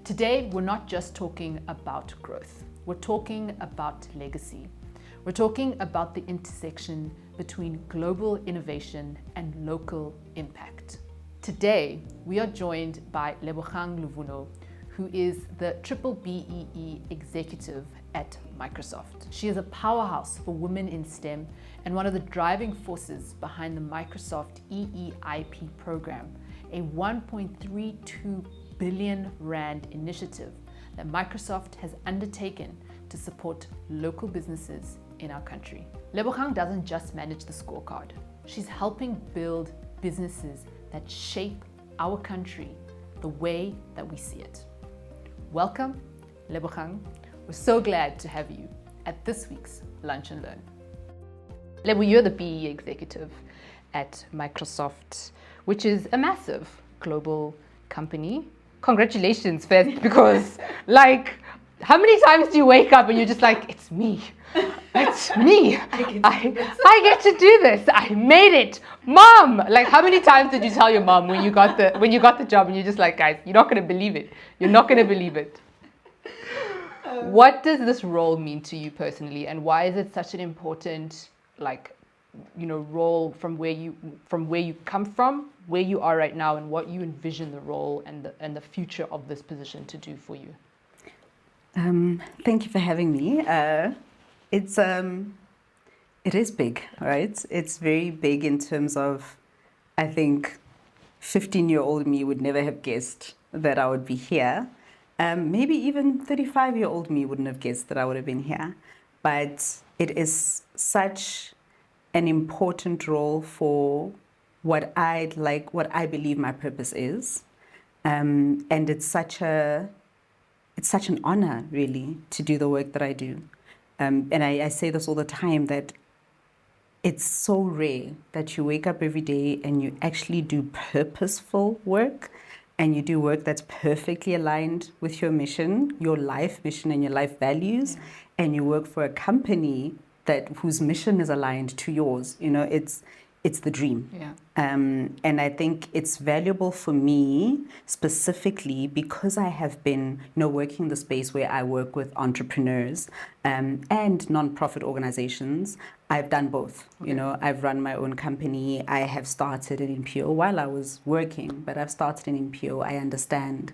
Today, we're not just talking about growth. We're talking about legacy. We're talking about the intersection between global innovation and local impact. Today, we are joined by Lebogang Luvuno, who is the BBEE executive at Microsoft. She is a powerhouse for women in STEM and one of the driving forces behind the Microsoft EEIP program, a 1.32 billion rand initiative that Microsoft has undertaken to support local businesses in our country. Lebogang doesn't just manage the scorecard. She's helping build businesses that shape our country the way that we see it. Welcome, Lebogang. We're so glad to have you at this week's Lunch and Learn. Lebo, you're the BE executive at Microsoft, which is a massive global company. Congratulations first, because how many times do you wake up and you're just like, it's me, it's me, I get to do this, I made it, Mom! Like, how many times did you tell your mom when you got the job and you're just like, guys, you're not gonna believe it, you're not gonna believe it. What does this role mean to you personally, and why is it such an important, role from where you come from, where you are right now, and what you envision the role and the future of this position to do for you? Thank you for having me. It is big, right? It's very big in terms of, I think, 15-year-old me would never have guessed that I would be here. Maybe even 35-year-old me wouldn't have guessed that I would have been here. But it is such an important role for what I believe my purpose is. And it's such an honor, really, to do the work that I do. And I say this all the time, that it's so rare that you wake up every day and you actually do purposeful work, and you do work that's perfectly aligned with your mission, your life mission and your life values, and you work for a company whose mission is aligned to yours. It's the dream. Yeah. And I think it's valuable for me specifically because I have been, working in the space where I work with entrepreneurs and non-profit organizations. I've done both. Okay. I've run my own company. I have started an NPO while I was working, but I've started an NPO. I understand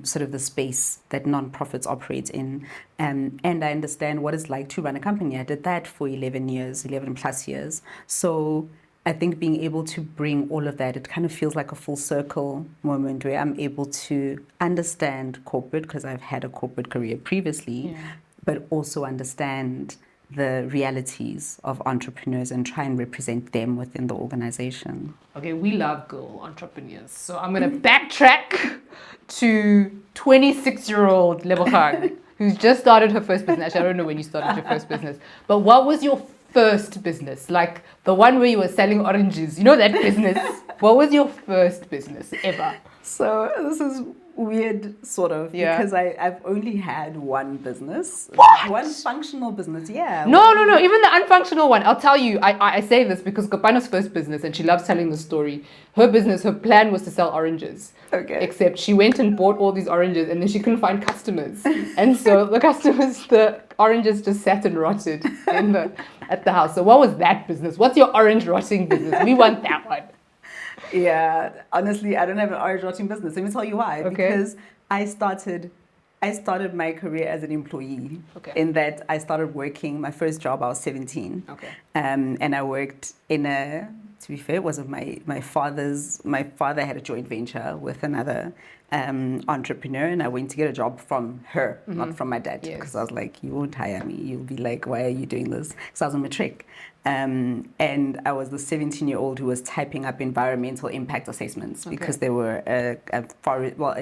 sort of the space that non-profits operate in. And I understand what it's like to run a company. I did that for 11 plus years. So I think being able to bring all of that, it kind of feels like a full circle moment where I'm able to understand corporate, because I've had a corporate career previously, but also understand the realities of entrepreneurs and try and represent them within the organization. Okay, we love girl entrepreneurs. So I'm going to backtrack to 26-year-old Lebogang, who's just started her first business. Actually, I don't know when you started your first business, but what was your first business? Like the one where you were selling oranges, that business? What was your first business ever? So this is weird, sort of, because I've only had one business. What? One functional business, yeah. No, even the unfunctional one. I'll tell you, I say this because Kopano's first business, and she loves telling the story, her plan was to sell oranges. Okay. Except she went and bought all these oranges and then she couldn't find customers. And so the oranges just sat and rotted at the house. So what was that business? What's your orange rotting business? We want that one. Yeah, honestly, I don't have an orange rotting business. Let me tell you why. Okay. Because I started my career as an employee. Okay. In that I started working, my first job, I was 17. Okay. And I worked to be fair, it was my father had a joint venture with another entrepreneur, and I went to get a job from her, not from my dad, because I was like, you won't hire me. You'll be like, why are you doing this? Because I was on matric. And I was the 17-year-old who was typing up environmental impact assessments because they were an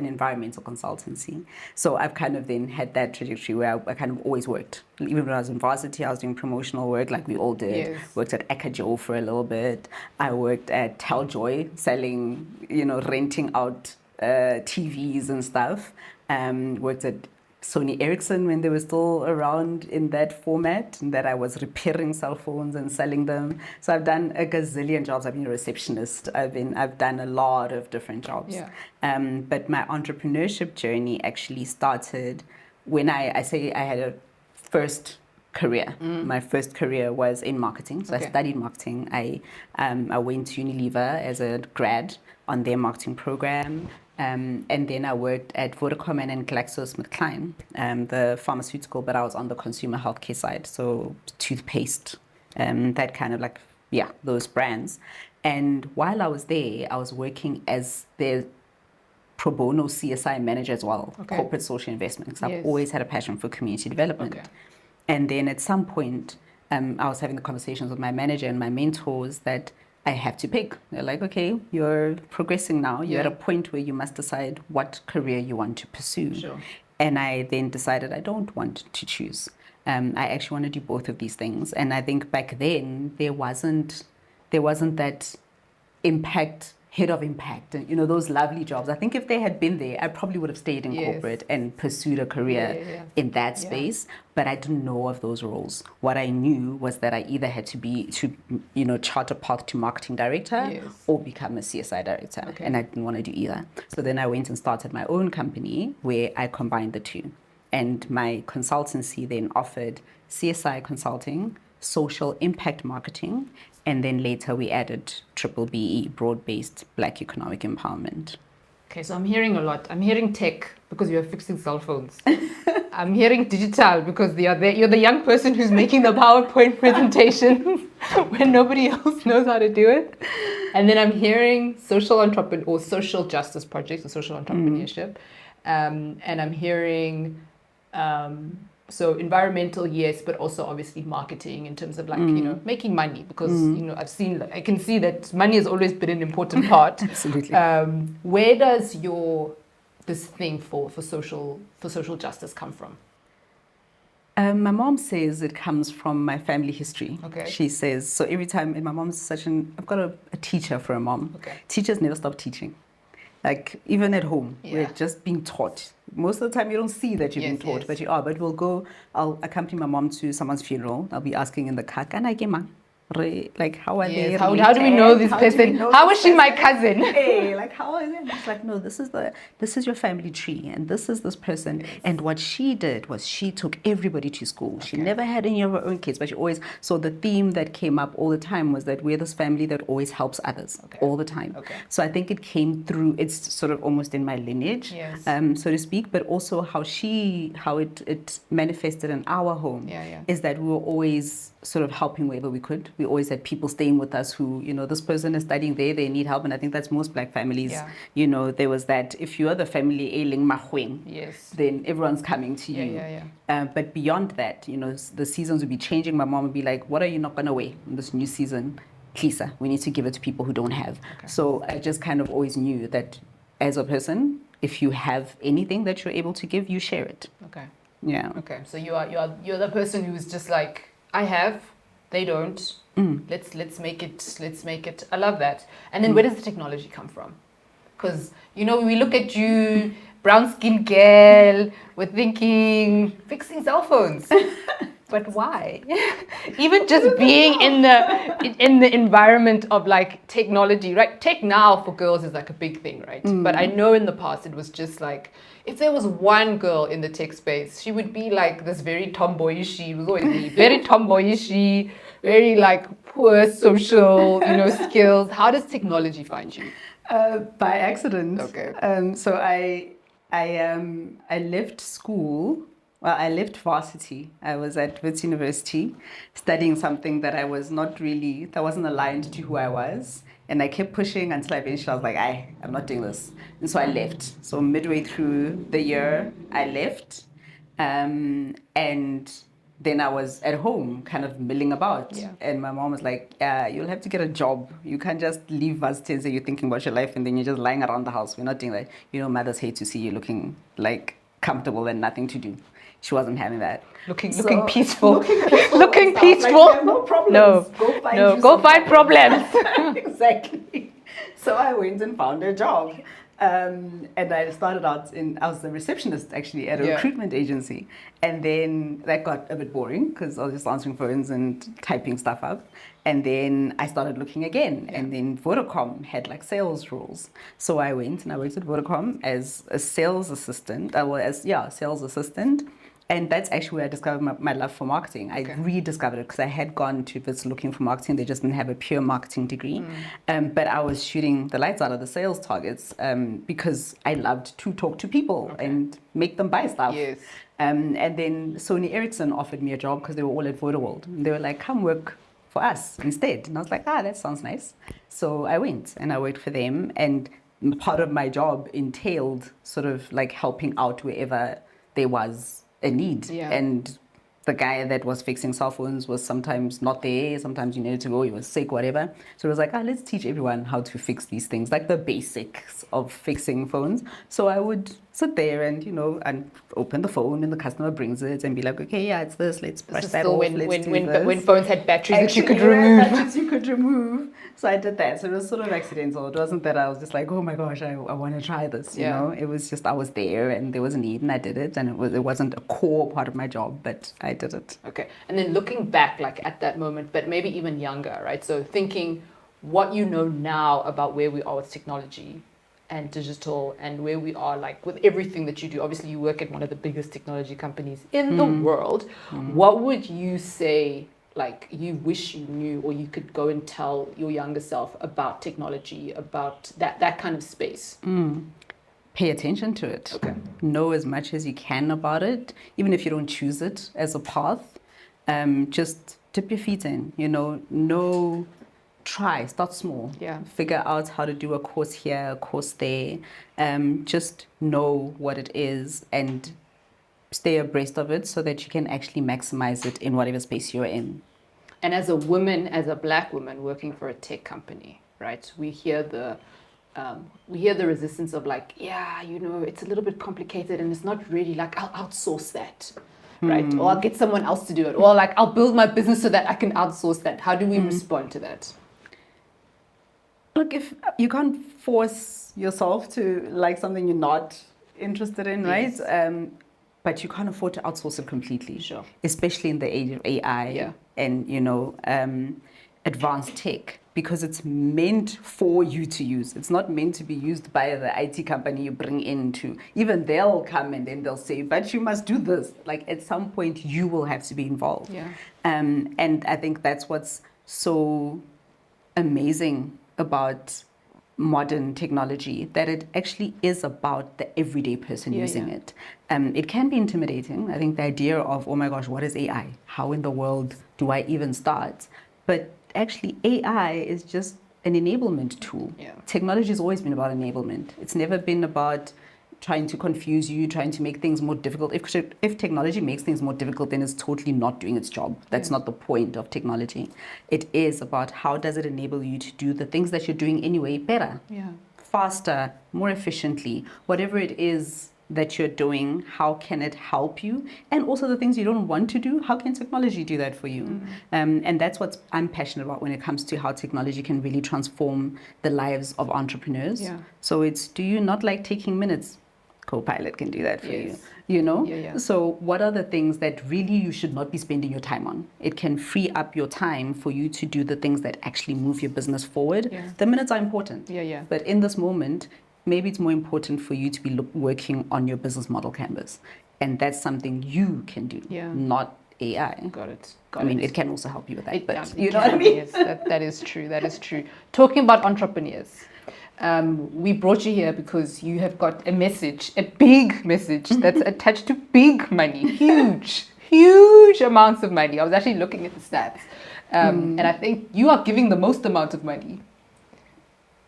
environmental consultancy. So I've kind of then had that trajectory where I kind of always worked. Even when I was in varsity, I was doing promotional work like we all did. Yes. Worked at Akajo for a little bit. I worked at Teljoy selling, renting out TVs and stuff. Worked at Sony Ericsson when they were still around in that format, and that I was repairing cell phones and selling them. So I've done a gazillion jobs. I've been a receptionist. I've done a lot of different jobs. Yeah. But my entrepreneurship journey actually started when I say I had a first career. My first career was in marketing. So I studied marketing. I went to Unilever as a grad on their marketing program. And then I worked at Vodacom and GlaxoSmithKline, the pharmaceutical, but I was on the consumer healthcare side, so toothpaste, that kind of like, yeah, those brands. And while I was there, I was working as their pro bono CSI manager as well, corporate social investment, because I've always had a passion for community development. And then at some point, I was having the conversations with my manager and my mentors that I have to pick. They're like, okay, you're progressing now. You're at a point where you must decide what career you want to pursue. Sure. And I then decided I don't want to choose. I actually want to do both of these things. And I think back then there wasn't that head of impact, and those lovely jobs. I think if they had been there, I probably would have stayed in corporate and pursued a career in that space. But I didn't know of those roles. What I knew was that I either had to chart a path to marketing director or become a CSI director. And I didn't want to do either. So then I went and started my own company where I combined the two. And my consultancy then offered CSI consulting, social impact marketing, and then later we added BBE, broad-based Black economic empowerment. Okay, so I'm hearing a lot. I'm hearing tech because you're fixing cell phones. I'm hearing digital because you're the young person who's making the PowerPoint presentation when nobody else knows how to do it. And then I'm hearing social justice projects or social entrepreneurship. And I'm hearing so environmental, yes, but also obviously marketing in terms of making money, because I can see that money has always been an important part. Absolutely. Where does this thing for social justice come from? My mom says it comes from my family history. Okay. She says, so every time, and my mom's I've got a teacher for a mom. Okay. Teachers never stop teaching. Like, even at home, we're just being taught. Most of the time, you don't see that you're being taught, but you are. But I'll accompany my mom to someone's funeral. I'll be asking in the car, like, how are they? How do we know this person? How is she my cousin? Hey, like, how is it? It's like, no, this is your family tree, and this is this person. Yes. And what she did was she took everybody to school. She never had any of her own kids, but she always. So the theme that came up all the time was that we're this family that always helps others all the time. Okay. So I think it came through. It's sort of almost in my lineage, so to speak. But also how it manifested in our home is that we were always sort of helping wherever we could. We always had people staying with us who, this person is studying there, they need help. And I think that's most Black families. Yeah. There was that, if you're the family ailing mahweng, then everyone's coming to you. But beyond that, the seasons would be changing. My mom would be like, what are you not going to wear in this new season? Lisa, we need to give it to people who don't have. Okay. So I just kind of always knew that as a person, if you have anything that you're able to give, you share it. Okay. Yeah. Okay. So you're the person who's just like, I have, they don't. Let's make it. I love that. And then where does the technology come from? Because we look at you, brown skin girl, we're thinking fixing cell phones. But why? Even just being in the environment of like technology, right? Tech now for girls is like a big thing, right? But I know in the past it was just like, if there was one girl in the tech space, she would be like this very tomboyish. She was always me, very tomboyish, very like poor social, skills. How does technology find you? By accident. Okay. So I left school. Well, I left varsity. I was at Wits University studying something that wasn't aligned to who I was. And I kept pushing until eventually I was like, I'm not doing this. And so I left. So midway through the year, I left. And then I was at home kind of milling about. Yeah. And my mom was like, you'll have to get a job. You can't just leave varsity and say you're thinking about your life and then you're just lying around the house. We're not doing that. Mothers hate to see you looking like comfortable and nothing to do. She wasn't having that. Looking peaceful. Looking peaceful. Like, no problems. Go find problems. Exactly. So I went and found a job. And I started out I was the receptionist actually at a recruitment agency. And then that got a bit boring because I was just answering phones and typing stuff up. And then I started looking again. And then Vodacom had like sales roles. So I went and I worked at Vodacom as a sales assistant. Sales assistant. And that's actually where I discovered my love for marketing. I rediscovered it because I had gone to Wits looking for marketing. They just didn't have a pure marketing degree. But I was shooting the lights out of the sales targets because I loved to talk to people and make them buy stuff. Yes. And then Sony Ericsson offered me a job because they were all at Vodaworld. And they were like, come work for us instead. And I was like, that sounds nice. So I went and I worked for them. And part of my job entailed sort of like helping out wherever there was a need. And the guy that was fixing cell phones was sometimes not there, sometimes you needed to go, he was sick, whatever. So it was like, let's teach everyone how to fix these things, like the basics of fixing phones. So I would sit there and, and open the phone and the customer brings it and be like, okay, it's this, let's brush that off, when phones had batteries that you could remove. Batteries you could remove. So I did that. So it was sort of accidental. It wasn't that I was just like, oh my gosh, I want to try this, you know. It was just I was there and there was a need and I did it. And it wasn't a core part of my job, but I did it. Okay. And then looking back like at that moment, but maybe even younger, right? So thinking what you know now about where we are with technology and digital and where we are like with everything that you do. Obviously you work at one of the biggest technology companies in the world. What would you say like you wish you knew or you could go and tell your younger self about technology, about that kind of space? Pay attention to it. Okay. Know as much as you can about it, even if you don't choose it as a path. Just dip your feet in, try, start small. Figure out how to do a course here, a course there. Just know what it is and stay abreast of it so that you can actually maximize it in whatever space you're in. And as a woman, as a Black woman working for a tech company, right? We hear the resistance of like, it's a little bit complicated and it's not really like I'll outsource that, right? Or I'll get someone else to do it. Or like I'll build my business so that I can outsource that. How do we respond to that? Look, if you can't force yourself to like something you're not interested in, right? But you can't afford to outsource it completely. Sure. Especially in the age of AI and, advanced tech, because it's meant for you to use. It's not meant to be used by the IT company you bring into. Even they'll come and then they'll say, but you must do this. Like at some point you will have to be involved. And I think that's what's so amazing about modern technology, that it actually is about the everyday person using it. It can be intimidating. I think the idea of, oh my gosh, what is AI? How in the world do I even start? But actually AI is just an enablement tool. Technology has always been about enablement. It's never been about trying to confuse you, trying to make things more difficult. If technology makes things more difficult, then it's totally not doing its job. That's not the point of technology. It is about how does it enable you to do the things that you're doing anyway better, faster, more efficiently, whatever it is that you're doing, how can it help you? And also the things you don't want to do, how can technology do that for you? And that's what I'm passionate about when it comes to how technology can really transform the lives of entrepreneurs. So it's, do you not like taking minutes? Copilot can do that for you, So what are the things that really you should not be spending your time on? It can free up your time for you to do the things that actually move your business forward. The minutes are important. But in this moment, maybe it's more important for you to be working on your business model canvas. And that's something you can do, not AI. Got it. I mean, it can also help you with that, but you know what I mean? Yes, that is true. That is true. Talking about entrepreneurs, we brought you here because you have got a message, a big message that's attached to big money, huge amounts of money. I was actually looking at the stats, and I think you are giving the most amount of money.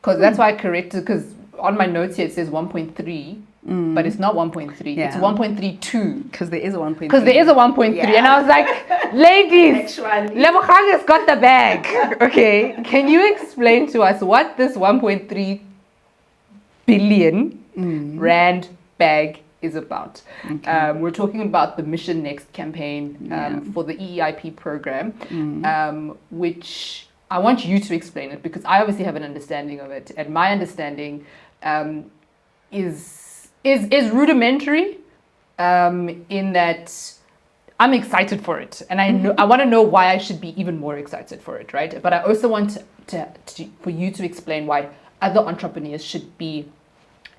Because that's why I corrected, because on my notes here it says 1.3. But it's not 1.3. It's 1.32. Because there is a 1.3. Because there is a 1.3. And I was like, ladies, Lebogang has got the bag. Okay. Can you explain to us what this 1.3 billion rand bag is about? We're talking about the Mission Next campaign for the EEIP program, which I want you to explain it because I obviously have an understanding of it. And my understanding, is rudimentary, in that I'm excited for it, and I want to know why I should be even more excited for it, right? But I also want for you to explain why other entrepreneurs should be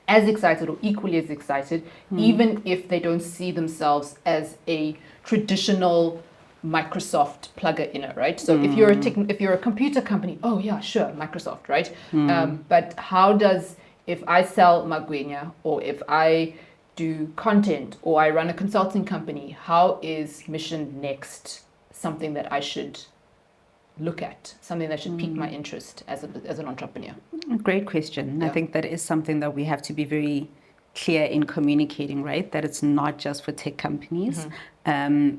as excited or equally as excited, even if they don't see themselves as a traditional Microsoft plugger inner, right? So if you're a computer company, oh yeah, sure, Microsoft, right? But how does, if I sell Magwenya, or if I do content, or I run a consulting company, how is Mission Next something that I should look at, something that should pique my interest as an entrepreneur? Great question. Yeah. I think that is something that we have to be very clear in communicating, right? That it's not just for tech companies.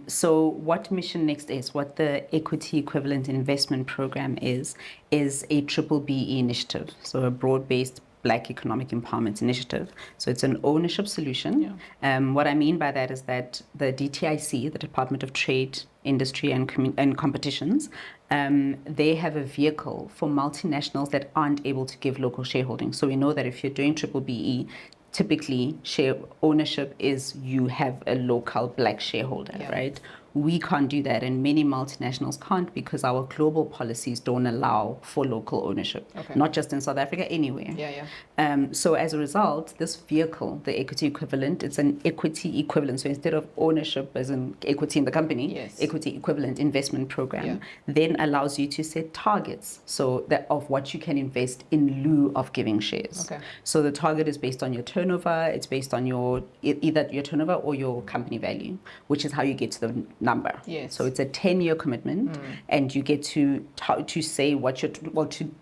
So what Mission Next is, what the Equity Equivalent Investment Program is a triple BE initiative. So a broad-based Black Economic Empowerment Initiative. So it's an ownership solution. What I mean by that is that the DTIC, the Department of Trade, Industry and Competitions, they have a vehicle for multinationals that aren't able to give local shareholding. So we know that if you're doing triple BE, typically share ownership is you have a local Black shareholder, right? We can't do that, and many multinationals can't because our global policies don't allow for local ownership, not just in South Africa, anywhere. So as a result, this vehicle, the equity equivalent, it's an equity equivalent. So instead of ownership as in equity in the company, equity equivalent investment program then allows you to set targets, so that of what you can invest in lieu of giving shares. So the target is based on your turnover, it's based on your either your turnover or your company value, which is how you get to the number. So it's a 10-year commitment, and you get to say what your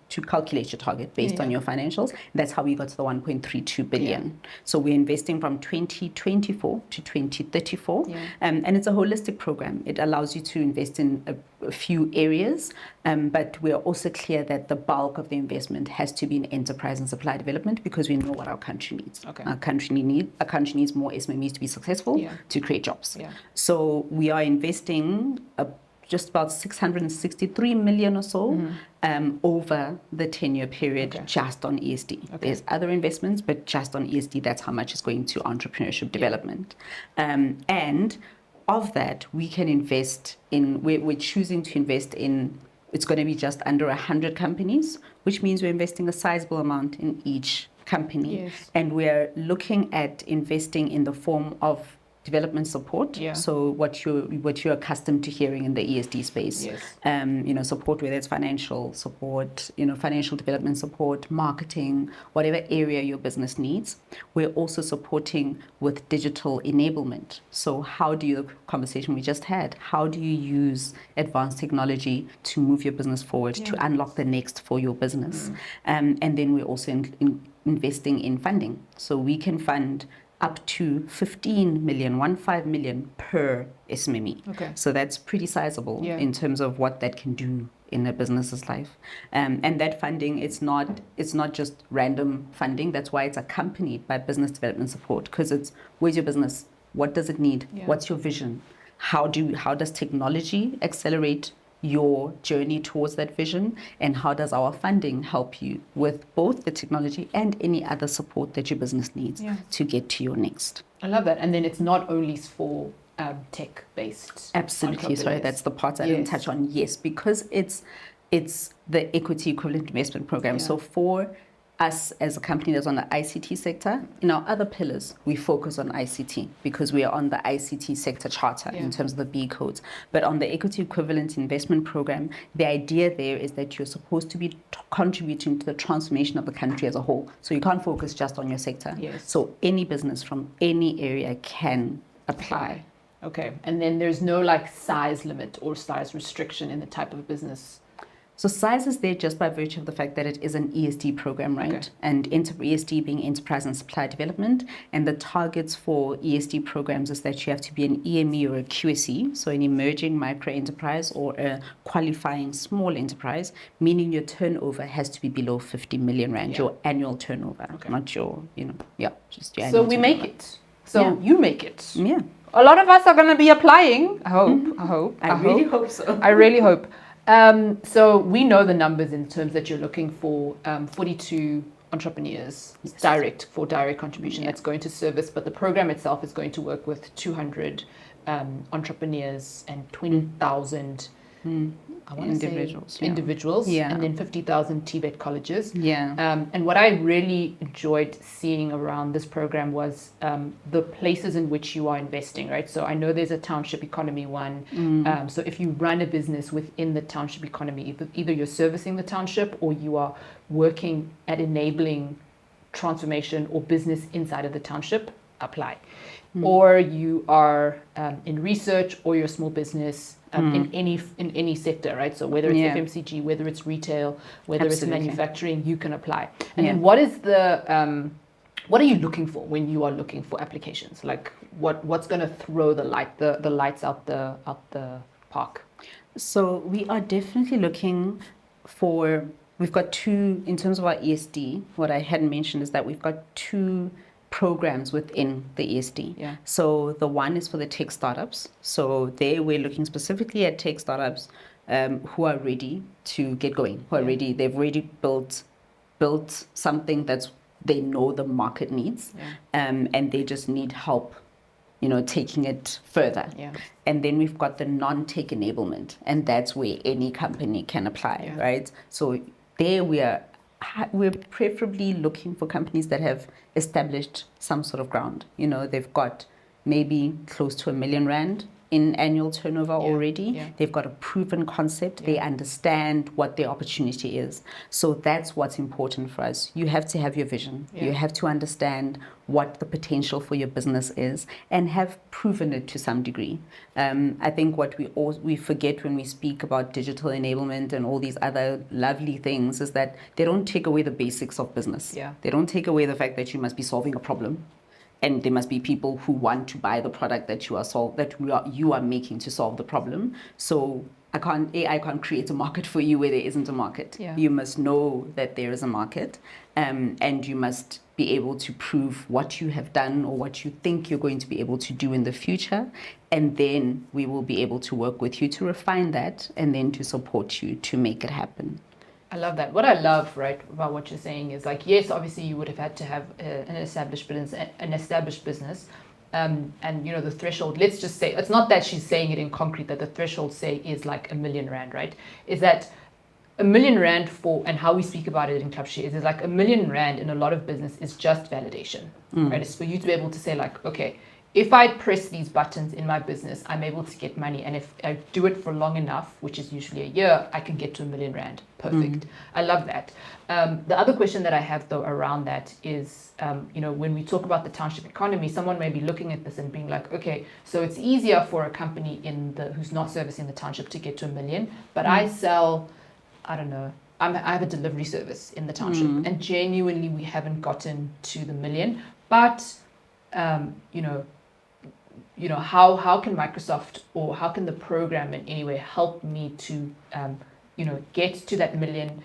to calculate your target based on your financials. That's how we got to the 1.32 billion. So we're investing from 2024 to 2034, and it's a holistic program. It allows you to invest in a few areas, but we're also clear that the bulk of the investment has to be in enterprise and supply development, because we know what our country needs. Our country needs more SMEs to be successful, to create jobs. So we are investing just about 663 million or so over the 10-year period, just on ESD. There's other investments, but just on ESD, that's how much is going to entrepreneurship development. And of that, we can invest in, we're choosing to invest in, it's going to be just under 100 companies, which means we're investing a sizable amount in each company. And we're looking at investing in the form of development support. So what you're accustomed to hearing in the ESD space, support, whether it's financial support, financial development support, marketing, whatever area your business needs. We're also supporting with digital enablement. So how do you, the conversation we just had, how do you use advanced technology to move your business forward, to unlock the next for your business? And then we're also investing in funding. So we can fund up to 15 million per SME. So that's pretty sizable in terms of what that can do in a business's life. And that funding, it's not just random funding. That's why it's accompanied by business development support, because it's, where's your business? What does it need? What's your vision? How does technology accelerate your journey towards that vision, and how does our funding help you with both the technology and any other support that your business needs to get to your next? I love that. And then it's not only for tech-based. Absolutely. Sorry, that's the part I didn't touch on. Yes, because it's the equity equivalent investment program. So for us as a company that's on the ICT sector, in our other pillars, we focus on ICT because we are on the ICT sector charter in terms of the B codes. But on the equity equivalent investment program, the idea there is that you're supposed to be contributing to the transformation of the country as a whole. So you can't focus just on your sector. So any business from any area can apply. And then there's no size limit or size restriction in the type of business. So size is there just by virtue of the fact that it is an ESD program, right? And ESD being enterprise and supply development. And the targets for ESD programs is that you have to be an EME or a QSE, so an emerging micro enterprise or a qualifying small enterprise, meaning your turnover has to be below 50 million rand, your annual turnover, not your, just your annual So we turnover. make it. So you make it. Yeah. A lot of us are going to be applying. I hope. I really hope so. I really hope. So we know the numbers in terms that you're looking for 42 entrepreneurs direct contribution that's going to service, but the program itself is going to work with 200 entrepreneurs and 20,000 I want to say individuals, and then 50,000 TVET colleges. And what I really enjoyed seeing around this program was the places in which you are investing, right? So I know there's a township economy one. So if you run a business within the township economy, either you're servicing the township or you are working at enabling transformation or business inside of the township, apply. Or you are in research, or you're a small business in any sector, right? So whether it's FMCG, whether it's retail, whether it's manufacturing, you can apply. And then what is the what are you looking for when you are looking for applications? Like what's going to throw the lights out the park? So we are definitely looking for. We've got two in terms of our ESD. What I hadn't mentioned is that we've got two programs within the ESD. So the one is for the tech startups. So there we're looking specifically at tech startups who are ready to get going, they've already built something that's they know the market needs, and they just need help, taking it further. And then we've got the non-tech enablement, and that's where any company can apply, right? So there we're preferably looking for companies that have established some sort of ground. They've got maybe close to R1 million in annual turnover already. They've got a proven concept. They understand what their opportunity is. So that's what's important for us. You have to have your vision. You have to understand what the potential for your business is and have proven it to some degree. I think what we forget when we speak about digital enablement and all these other lovely things is that they don't take away the basics of business. They don't take away the fact that you must be solving a problem. And there must be people who want to buy the product that you are making to solve the problem. So AI can't create a market for you where there isn't a market. You must know that there is a market, and you must be able to prove what you have done or what you think you're going to be able to do in the future. And then we will be able to work with you to refine that and then to support you to make it happen. I love that. What I love, right, about what you're saying is like, yes, obviously you would have had to have an established business, and the threshold. Let's just say it's not that she's saying it in concrete that the threshold say is like R1 million, right? Is that R1 million for, and how we speak about it in Club Shares is like R1 million in a lot of business is just validation, right? It's for you to be able to say like, okay, if I press these buttons in my business, I'm able to get money. And if I do it for long enough, which is usually a year, I can get to R1 million. Perfect. I love that. The other question that I have though around that is, when we talk about the township economy, someone may be looking at this and being like, okay, so it's easier for a company who's not servicing the township to get to R1 million, but I sell, I don't know, I have a delivery service in the township, and genuinely we haven't gotten to the R1 million, but how can Microsoft or how can the program in any way help me to get to that R1 million?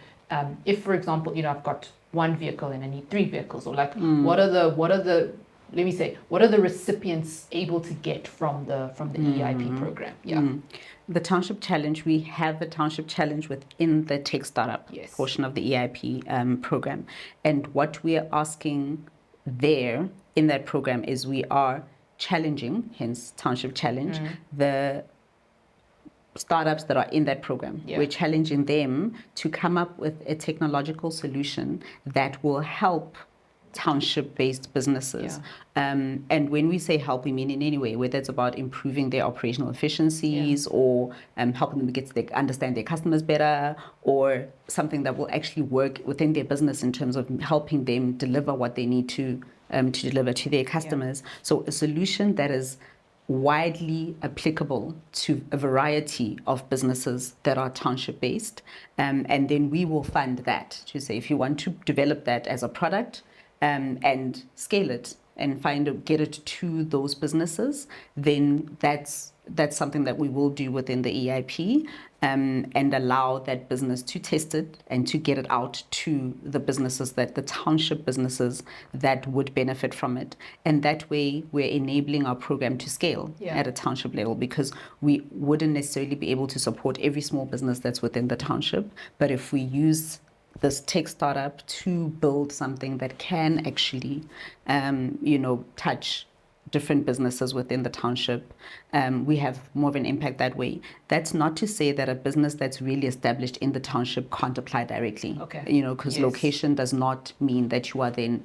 If, for example, I've got one vehicle and I need 3 vehicles, or like what are the recipients able to get from the EEIP program? The Township Challenge, we have a Township Challenge within the Tech Startup portion of the EEIP program. And what we are asking there in that program is we are challenging, hence Township Challenge, the startups that are in that program. We're challenging them to come up with a technological solution that will help township-based businesses. And when we say help, we mean in any way, whether it's about improving their operational efficiencies or helping them understand their customers better, or something that will actually work within their business in terms of helping them deliver what they need to deliver to their customers. So a solution that is widely applicable to a variety of businesses that are township based, and then we will fund that to say if you want to develop that as a product and scale it and get it to those businesses, then that's something that we will do within the EIP, and allow that business to test it and to get it out to the businesses, that the township businesses that would benefit from it. And that way we're enabling our program to scale at a township level, because we wouldn't necessarily be able to support every small business that's within the township. But if we use this tech startup to build something that can actually, touch different businesses within the township. We have more of an impact that way. That's not to say that a business that's really established in the township can't apply directly. Okay. Because Yes. location does not mean that you are then,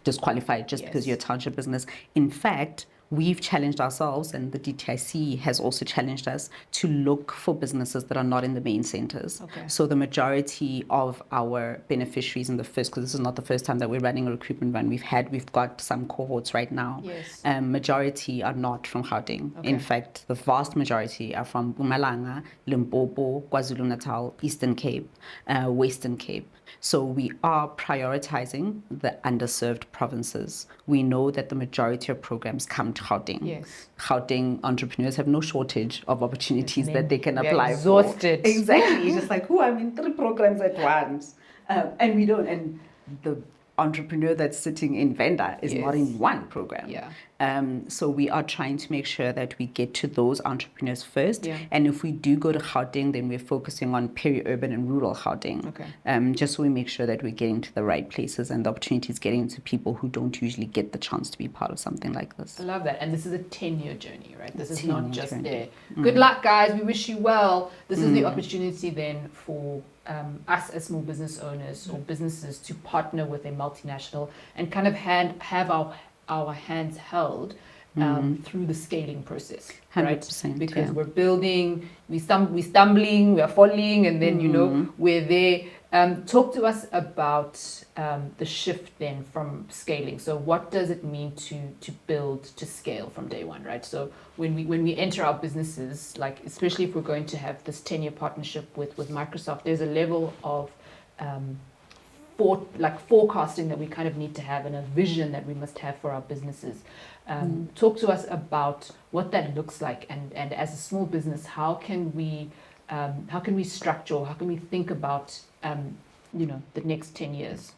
disqualified just because you're a township business. In fact, we've challenged ourselves, and the DTIC has also challenged us to look for businesses that are not in the main centers. Okay. So the majority of our beneficiaries in the first, because this is not the first time that we're running a recruitment run, we've got some cohorts right now. Yes. Majority are not from Gauteng. Okay. In fact, the vast majority are from Mpumalanga, Limpopo, KwaZulu-Natal, Eastern Cape, Western Cape. So we are prioritizing the underserved provinces. We know that the majority of programs come to Gauteng. Yes. Gauteng entrepreneurs have no shortage of opportunities that they can We are apply exhausted. for. Exactly. It's just like, I'm in 3 programs at once. And we don't. And the entrepreneur that's sitting in Venda is not in one program. Yeah. So we are trying to make sure that we get to those entrepreneurs first. Yeah. And if we do go to Gauteng, then we're focusing on peri-urban and rural Gauteng. Okay. Just so we make sure that we're getting to the right places and the opportunities getting to people who don't usually get the chance to be part of something like this. I love that. And this is a 10-year journey, right? This is not just journey. there. Good luck, guys. We wish you well. This is the opportunity then for us as small business owners or businesses to partner with a multinational and kind of have our hands held through the scaling process, 100%, right? Because we're building, we're stumbling, we're falling, and then we're there. Talk to us about the shift then from scaling. So what does it mean to build, to scale from day one, right? So when we enter our businesses, like especially if we're going to have this 10-year partnership with Microsoft, there's a level of forecasting that we kind of need to have and a vision that we must have for our businesses. Talk to us about what that looks like, and as a small business, how can we structure, how can we think about the next 10 years?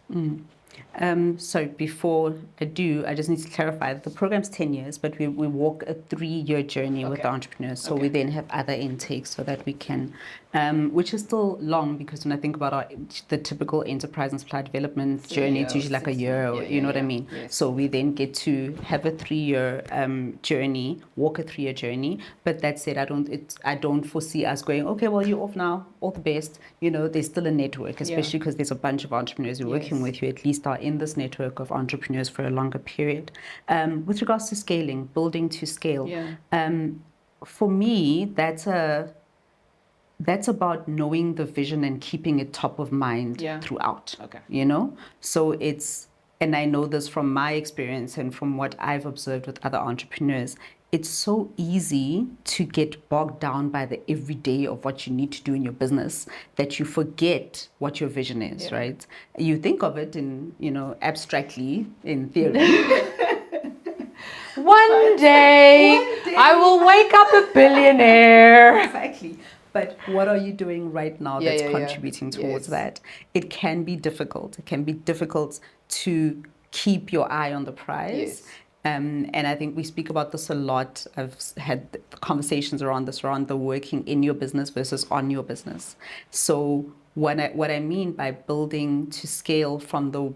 So before I do, I just need to clarify that the program's 10 years, but we walk a 3-year journey with the entrepreneurs. So we then have other intakes so that we can, which is still long, because when I think about the typical enterprise and supply development journey, it's usually like a year, you know what I mean? Yes. So we then get to have a 3-year journey, walk a 3-year journey. But that said, I don't foresee us going, okay, well, you're off now, all the best. There's still a network, especially because there's a bunch of entrepreneurs you're working with who at least are in this network of entrepreneurs for a longer period. With regards to scaling, building to scale, for me, that's about knowing the vision and keeping it top of mind throughout. So and I know this from my experience and from what I've observed with other entrepreneurs, it's so easy to get bogged down by the everyday of what you need to do in your business that you forget what your vision is, right? You think of it in, abstractly, in theory. One day, I will wake up a billionaire. Exactly. But what are you doing right now that's contributing towards that? It can be difficult. It can be difficult to keep your eye on the prize. And I think we speak about this a lot. I've had conversations around this, around the working in your business versus on your business. So what I mean by building to scale from the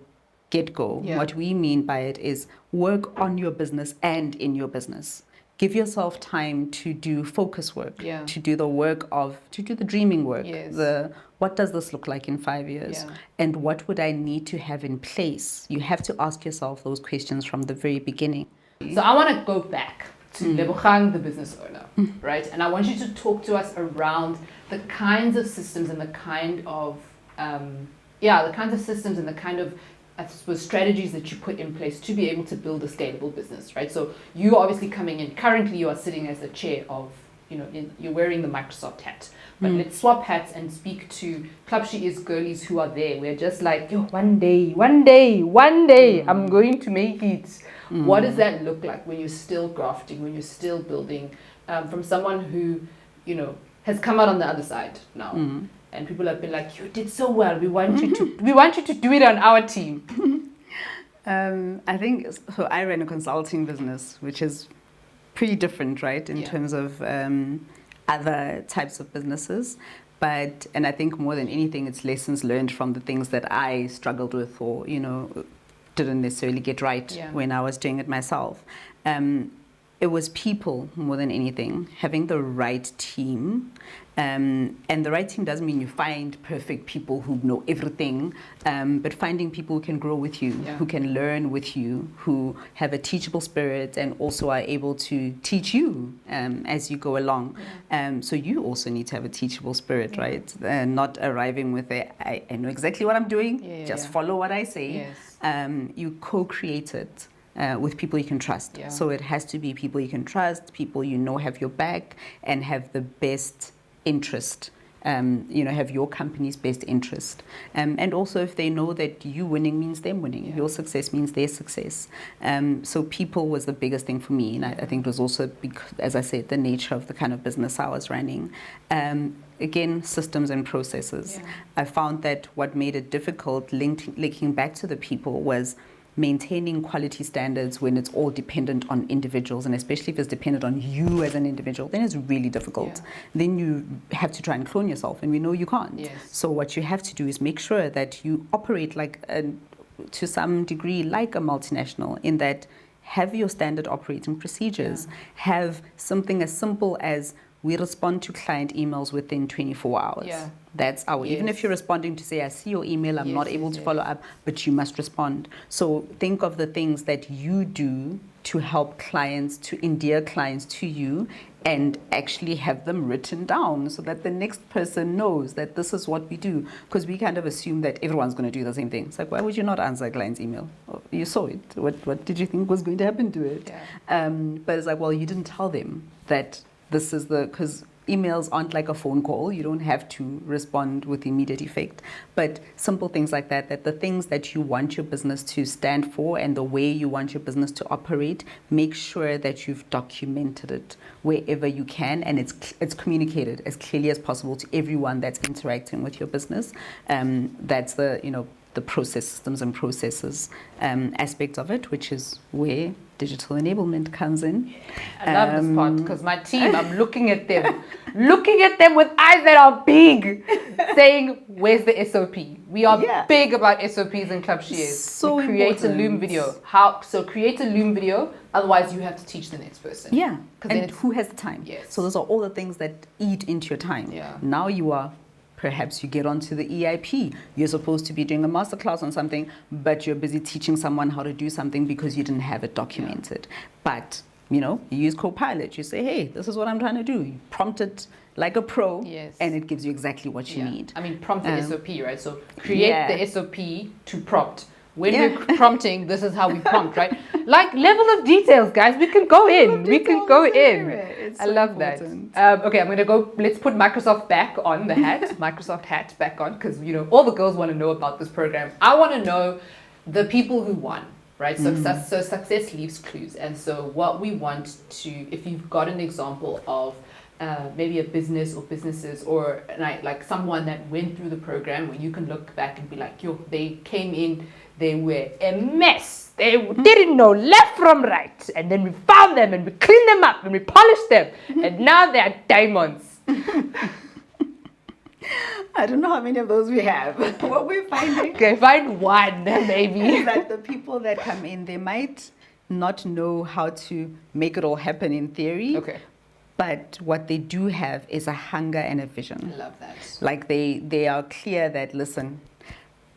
get-go, what we mean by it is work on your business and in your business. Give yourself time to do focus work, to do the dreaming work. What does this look like in 5 years? And what would I need to have in place? You have to ask yourself those questions from the very beginning. So I want to go back to Lebogang, the business owner, right? And I want you to talk to us around the kinds of systems and the kind of, I suppose, strategies that you put in place to be able to build a scalable business, right? So you are obviously coming in, currently you are sitting as the chair of, you're wearing the Microsoft hat. But let's swap hats and speak to Club She Is girlies who are there. We're just like, one day, I'm going to make it. What does that look like when you're still grafting, when you're still building, from someone who, has come out on the other side now? And people have been like, you did so well. We want you to do it on our team. I think so. I ran a consulting business, which is pretty different, right, in terms of other types of businesses. and I think more than anything, it's lessons learned from the things that I struggled with or, didn't necessarily get right when I was doing it myself. It was people more than anything, having the right team. And the right team doesn't mean you find perfect people who know everything, but finding people who can grow with you, who can learn with you, who have a teachable spirit and also are able to teach you as you go along. So you also need to have a teachable spirit, right? Not arriving with I know exactly what I'm doing, just follow what I say. You co-create it. With people you can trust. So it has to be people you can trust, people have your back and have the best interest, have your company's best interest. And also if they know that you winning means them winning, your success means their success. So people was the biggest thing for me. And I think it was also, because, as I said, the nature of the kind of business I was running. Again, systems and processes. I found that what made it difficult linking back to the people was maintaining quality standards when it's all dependent on individuals, and especially if it's dependent on you as an individual, then it's really difficult. Then you have to try and clone yourself, and we know you can't. So what you have to do is make sure that you operate to some degree like a multinational, in that have your standard operating procedures, have something as simple as we respond to client emails within 24 hours. That's even if you're responding to say, I see your email, I'm not able to follow up, but you must respond. So think of the things that you do to help clients, to endear clients to you, and actually have them written down so that the next person knows that this is what we do. Because we kind of assume that everyone's going to do the same thing. It's like, why would you not answer a client's email? Oh, you saw it. What did you think was going to happen to it? But it's like, well, you didn't tell them that this is because emails aren't like a phone call. You don't have to respond with immediate effect. But simple things like that the things that you want your business to stand for and the way you want your business to operate, make sure that you've documented it wherever you can, and it's communicated as clearly as possible to everyone that's interacting with your business. That's the process, systems and processes aspect of it, which is where digital enablement comes in. I love this part because my team, I'm looking at them with eyes that are big, saying, where's the SOP? We are big about SOPs in Club Shears. So create a Loom video. So create a Loom video, otherwise you have to teach the next person. And who has the time? So those are all the things that eat into your time. Now perhaps you get onto the EEIP. You're supposed to be doing a masterclass on something, but you're busy teaching someone how to do something because you didn't have it documented. But, you use Copilot. You say, hey, this is what I'm trying to do. You prompt it like a pro, and it gives you exactly what you need. I mean, prompt the SOP, right? So create the SOP to prompt. When we're prompting, this is how we prompt, right? Like level of details, guys. We can go in. We can go in. I love that. Okay, I'm going to go. Let's put Microsoft back on the hat. Microsoft hat back on, because, all the girls want to know about this program. I want to know the people who won, right? So success leaves clues. And so what we want to, if you've got an example of maybe a business or businesses or like someone that went through the program where you can look back and be like, they came in, they were a mess. They didn't know left from right. And then we found them and we cleaned them up and we polished them. And now they're diamonds. I don't know how many of those we have. What we're finding. Okay, find one maybe. Is that the people that come in, they might not know how to make it all happen in theory. Okay. But what they do have is a hunger and a vision. I love that. Like they are clear that, listen,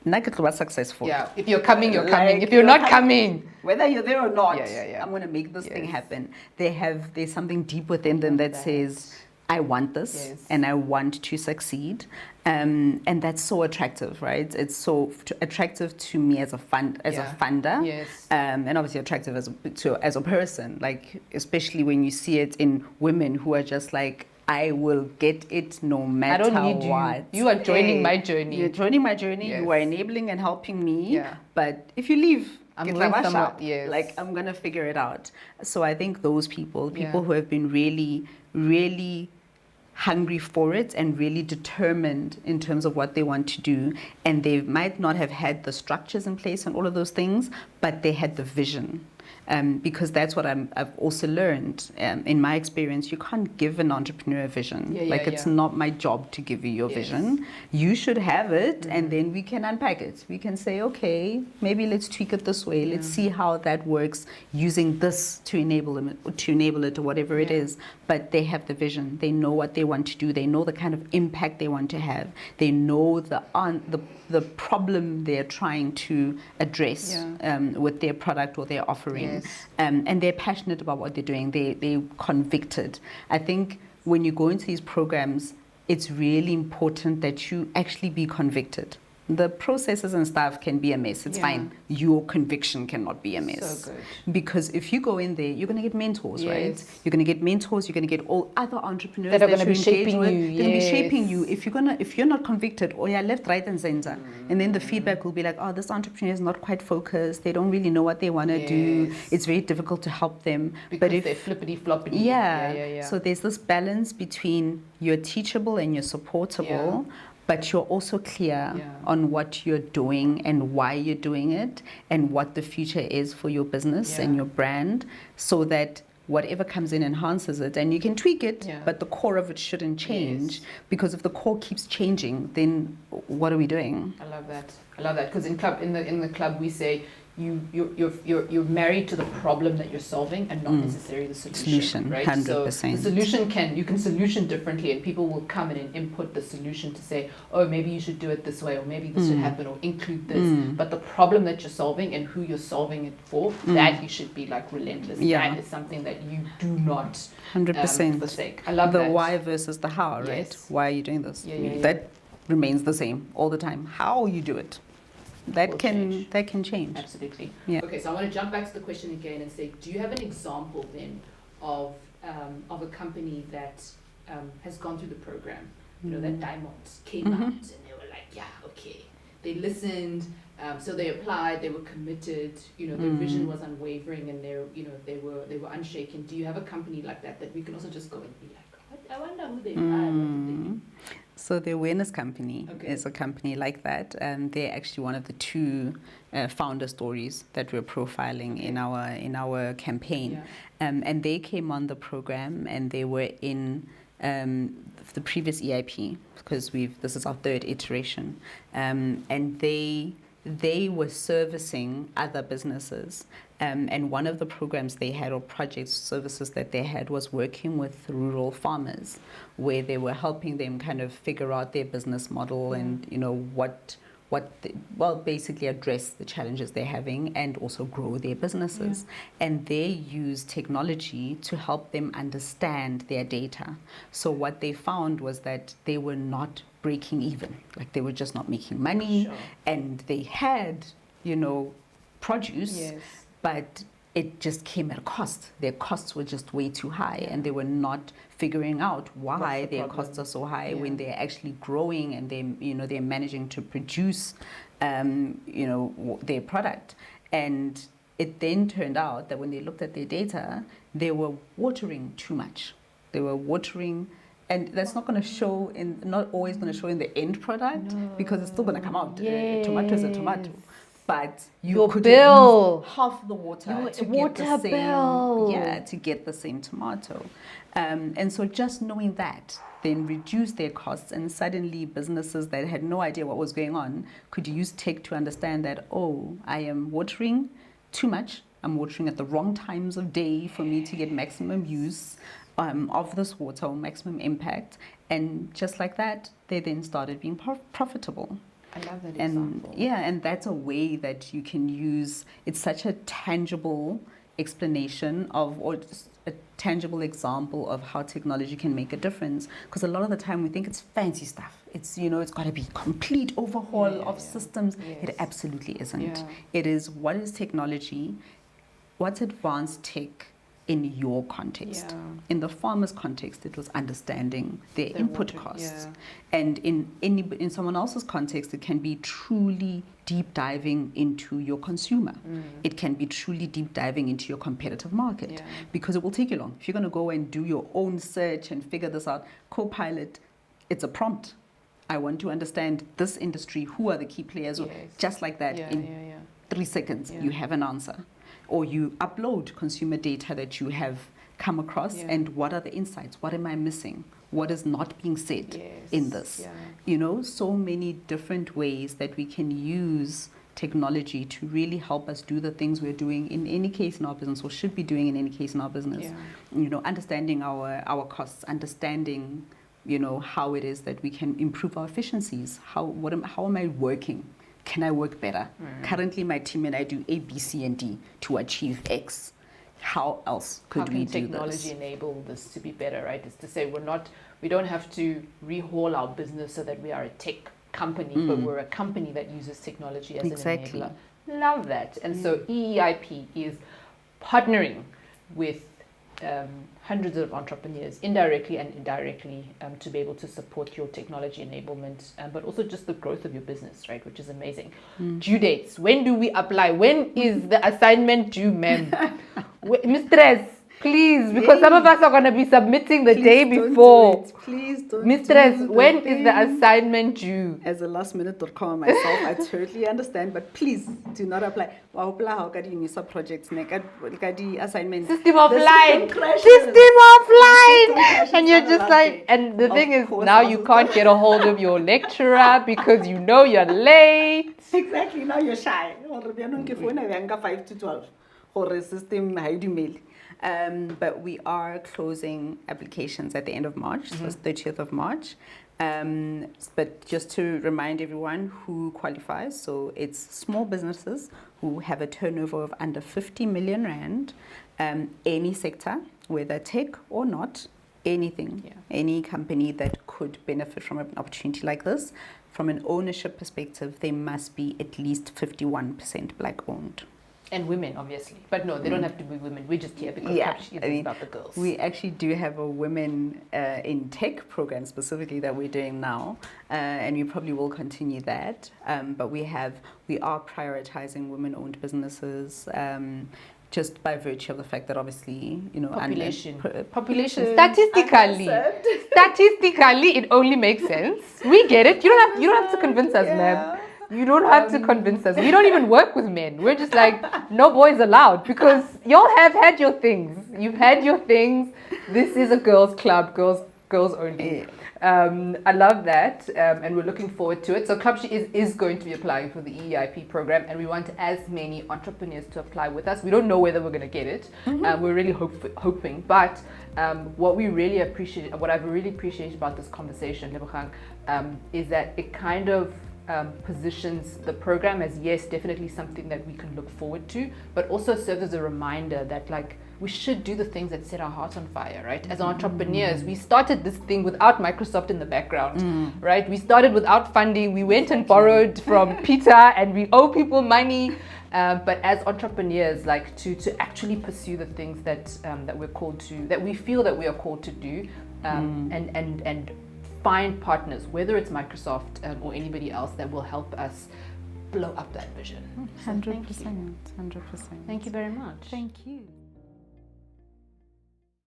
was successful. If you're coming, you're coming. If you're not coming, whether you're there or not, I'm going to make this thing happen. There's something deep within them that says, I want this and I want to succeed. And that's so attractive, right? It's so attractive to me as a funder. And obviously attractive as a person, like especially when you see it in women who are just like, I will get it no matter what. I don't need you. You are joining my journey. You're joining my journey. You are enabling and helping me. But if you leave, I'm going to figure it out. So I think those people who have been really, really hungry for it and really determined in terms of what they want to do, and they might not have had the structures in place and all of those things, but they had the vision. Because that's what I've also learned in my experience. You can't give an entrepreneur a vision. It's not my job to give you your vision. You should have it, and then we can unpack it. We can say, okay, maybe let's tweak it this way. Let's see how that works using this to enable it or whatever it is. But they have the vision. They know what they want to do. They know the kind of impact they want to have. They know the problem they're trying to address with their product or their offering. And they're passionate about what they're doing. They're convicted. I think when you go into these programs, it's really important that you actually be convicted. The processes and stuff can be a mess. It's fine. Your conviction cannot be a mess. So good. Because if you go in there, you're going to get mentors, right? You're going to get mentors. You're going to get all other entrepreneurs that are going to be shaping you. They're going to be shaping you. If you're not convicted, or you're left, right, and center, and then the feedback will be like, oh, this entrepreneur is not quite focused. They don't really know what they want to do. It's very difficult to help them. Because they're flippity floppity. So there's this balance between you're teachable and you're supportable. But you're also clear on what you're doing and why you're doing it and what the future is for your business and your brand, so that whatever comes in enhances it, and you can tweak it, but the core of it shouldn't change. Because if the core keeps changing, then what are we doing? I love that. Because in the club we say you're married to the problem that you're solving and not necessarily the solution, right? 100%. So the solution you can solution differently, and people will come in and input the solution to say, oh, maybe you should do it this way, or maybe this should happen, or include this. But the problem that you're solving and who you're solving it for, that you should be like relentless. That is something that you do not 100% forsake. I love the that. why versus the how, right? Why are you doing this? That remains the same all the time. How you do it, that can change. Absolutely. Okay, so I want to jump back to the question again and say, do you have an example then of a company that has gone through the program? You know, that Diamonds came out and they were like, yeah, okay. They listened, so they applied, they were committed, you know, their vision was unwavering, and they were unshaken. Do you have a company like that we can also just go and be like, I wonder who they are, what did they do? So the Awareness Company is a company like that. They're actually one of the two founder stories that we're profiling in our campaign. And they came on the program, and they were in the previous EIP, because this is our third iteration, and they were servicing other businesses. And one of the programs they had, or projects, services that they had, was working with rural farmers, where they were helping them kind of figure out their business model and, you know, basically address the challenges they're having and also grow their businesses. And they use technology to help them understand their data. So what they found was that they were not breaking even, like they were just not making money, and they had, you know, produce, but it just came at a cost. Their costs were just way too high, and they were not figuring out why their costs are so high when they're actually growing and they're managing to produce, their product. And it then turned out that when they looked at their data, they were watering too much. They were watering, and that's not going to show not always going to show in the end product, because it's still going to come out. Tomato is a tomato. But you could use half the water to get the same, to get the same tomato. And so just knowing that then reduced their costs, and suddenly businesses that had no idea what was going on could use tech to understand that, oh, I am watering too much. I'm watering at the wrong times of day for me to get maximum use of this water, or maximum impact. And just like that, they then started being profitable. I love that example. And that's a way that you can use. It's such a tangible explanation of, or just a tangible example of how technology can make a difference. Because a lot of the time we think it's fancy stuff. It's, it's got to be complete overhaul of systems. It absolutely isn't. It is, what is technology? What's advanced tech in your context? In the farmer's context, it was understanding their input costs. And in someone else's context, it can be truly deep diving into your consumer. It can be truly deep diving into your competitive market, because it will take you long. If you're going to go and do your own search and figure this out, Copilot, it's a prompt. I want to understand this industry. Who are the key players? Just like that. 3 seconds, Yeah. you have an answer. Or you upload consumer data that you have come across, Yeah. and what are the insights? What am I missing? What is not being said in this? Yeah. You know, so many different ways that we can use technology to really help us do the things we're doing in any case in our business, or should be doing in any case in our business. Yeah. You know, understanding our costs, understanding, you know, how it is that we can improve our efficiencies. How am I working? Can I work better? Currently, my team and I do A, B, C, and D to achieve X. How else could we do this? How can technology enable this to be better, right? It's to say we don't have to rehaul our business so that we are a tech company, but we're a company that uses technology as an enabler. Love that. And so EEIP is partnering with hundreds of entrepreneurs, indirectly and indirectly, to be able to support your technology enablement, but also just the growth of your business, right? Which is amazing. Due dates. When do we apply? When is the assignment due, ma'am? Mistress, please, because some of us are going to be submitting the day before. Please don't. Mistress, when is the assignment due? As a last-minute.com myself, I totally understand, but please do not apply. Projects, assignments. System offline. System offline. And you're just like, and the thing is, now you can't get a hold of your lecturer because you know you're late. Exactly, now you're shy. 5 to 12. System mail. But we are closing applications at the end of March, so it's 30th of March. But just to remind everyone who qualifies, so it's small businesses who have a turnover of under 50 million rand, any sector, whether tech or not, anything, any company that could benefit from an opportunity like this. From an ownership perspective, they must be at least 51% Black owned. And women, obviously. But no, they don't have to be women. We're just here because it's about the girls. We actually do have a women in tech program specifically that we're doing now. And we probably will continue that. But we are prioritizing women-owned businesses just by virtue of the fact that obviously, you know... Population. Statistically, it only makes sense. We get it. You don't have to convince us, ma'am. You don't have to convince us. We don't even work with men. We're just like, no boys allowed, because y'all have had your things. You've had your things. This is a girls' club, girls only. I love that, and we're looking forward to it. So Club is going to be applying for the EEIP program, and we want as many entrepreneurs to apply with us. We don't know whether we're going to get it. We're really hoping, but what I've really appreciated about this conversation, Lebogang, is that it kind of positions the program as, yes, definitely something that we can look forward to, but also serves as a reminder that, like, we should do the things that set our hearts on fire, right? As entrepreneurs, we started this thing without Microsoft in the background, right? We started without funding. We went and borrowed from Peter, and we owe people money. But as entrepreneurs, like to actually pursue the things that we're called to, that we feel that we are called to do, and find partners, whether it's Microsoft or anybody else, that will help us blow up that vision. 100%. 100%. Thank you very much. Thank you.